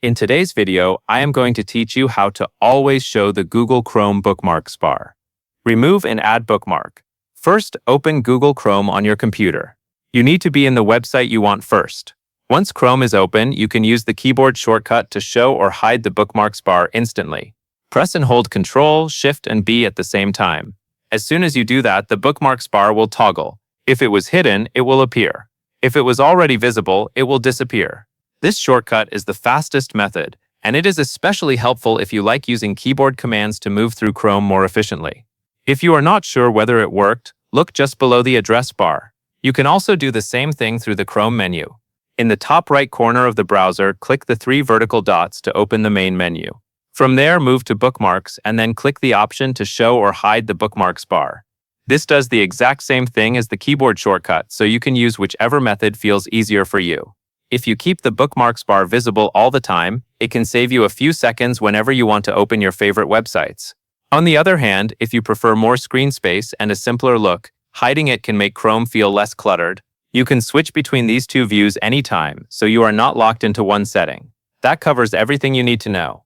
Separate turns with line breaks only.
In today's video, I am going to teach you how to always show the Google Chrome Bookmarks bar. Remove and add bookmark. First, open Google Chrome on your computer. You need to be in the website you want first. Once Chrome is open, you can use the keyboard shortcut to show or hide the bookmarks bar instantly. Press and hold Ctrl, Shift, and B at the same time. As soon as you do that, the bookmarks bar will toggle. If it was hidden, it will appear. If it was already visible, it will disappear. This shortcut is the fastest method, and it is especially helpful if you like using keyboard commands to move through Chrome more efficiently. If you are not sure whether it worked, look just below the address bar. You can also do the same thing through the Chrome menu. In the top right corner of the browser, click the 3 vertical dots to open the main menu. From there, move to Bookmarks and then click the option to show or hide the bookmarks bar. This does the exact same thing as the keyboard shortcut, so you can use whichever method feels easier for you. If you keep the bookmarks bar visible all the time, it can save you a few seconds whenever you want to open your favorite websites. On the other hand, if you prefer more screen space and a simpler look, hiding it can make Chrome feel less cluttered. You can switch between these two views anytime, so you are not locked into one setting. That covers everything you need to know.